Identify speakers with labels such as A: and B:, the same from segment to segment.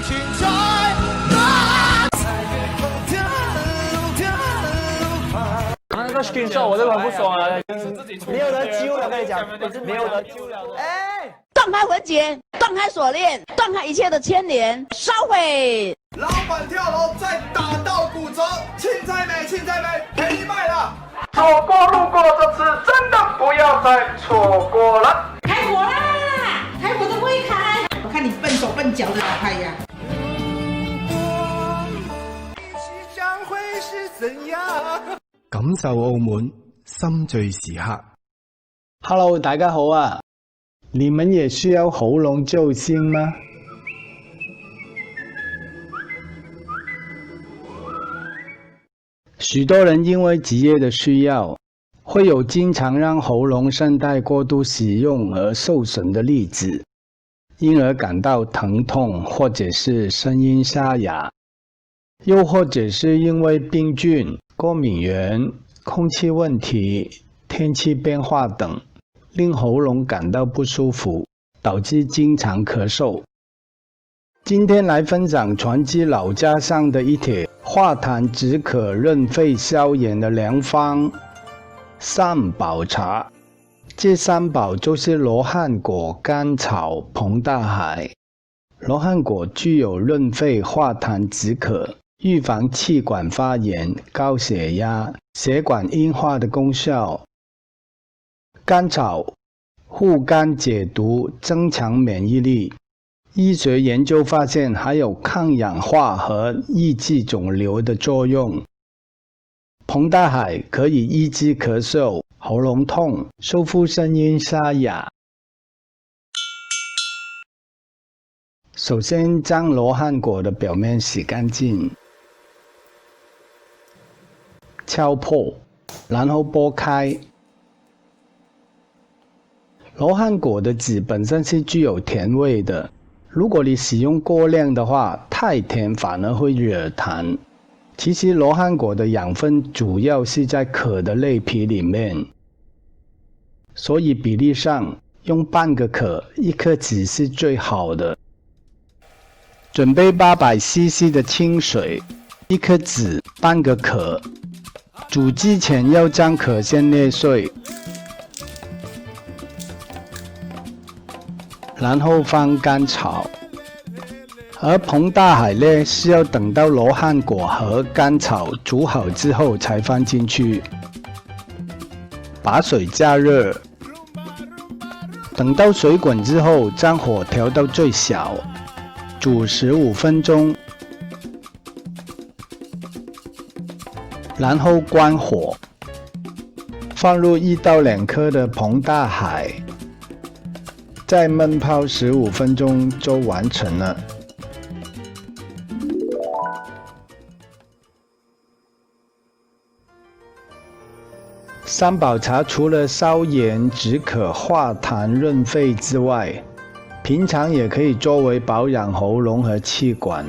A: 青菜。
B: 那个 screenshot 我都很不爽啊！
C: 没有得救了，跟你讲，没有得救了。哎，
D: 断开魂结，断开锁链，断开一切的牵连，烧毁！
A: 老板跳楼，再打到骨折，青菜美，青菜美，便宜卖了。错过路过，这次真的不要再错过了。
E: 开火啦！开火都不会开，我看你笨手笨脚的，老太呀！
A: 将会是怎样？
F: 感受澳門心醉時刻。
C: Hello， 大家好啊！你们也需要喉咙救星吗？许多人因为职业的需要，会有经常让喉咙声带过度使用而受损的例子，因而感到疼痛或者是声音沙哑，又或者是因为病菌、过敏源、空气问题、天气变化等，令喉咙感到不舒服，导致经常咳嗽。今天来分享传基老家上的一帖化痰止渴润肺消炎的良方三宝茶。这三宝就是罗汉果、甘草、膨大海。罗汉果具有润肺化痰止渴、预防气管发炎、高血压、血管硬化的功效。甘草护肝解毒，增强免疫力。医学研究发现，还有抗氧化和抑制肿瘤的作用。膨大海可以抑制咳嗽、喉咙痛，修复声音沙哑。首先将罗汉果的表面洗干净，敲破，然后剥开。罗汉果的籽本身是具有甜味的，如果你使用过量的话，太甜反而会惹痰。其实罗汉果的养分主要是在壳的内皮里面，所以比例上用半个壳一颗籽是最好的。准备800cc 的清水，一颗籽半个壳。煮之前要将壳先捏碎，然后放甘草。而膨大海呢，是要等到罗汉果和甘草煮好之后才放进去。把水加热，等到水滚之后，将火调到最小，煮15分钟，然后关火，放入1到2颗的膨大海，再焖泡15分钟就完成了。三宝茶除了消炎止渴、化痰润肺之外，平常也可以作为保养喉咙和气管。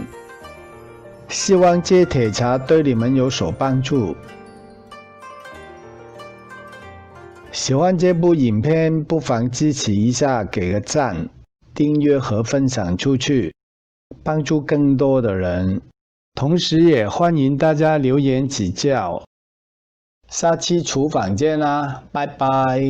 C: 希望这帖茶对你们有所帮助。喜欢这部影片，不妨支持一下，给个赞、订阅和分享出去，帮助更多的人。同时也欢迎大家留言指教。下期厨房见啦，拜拜。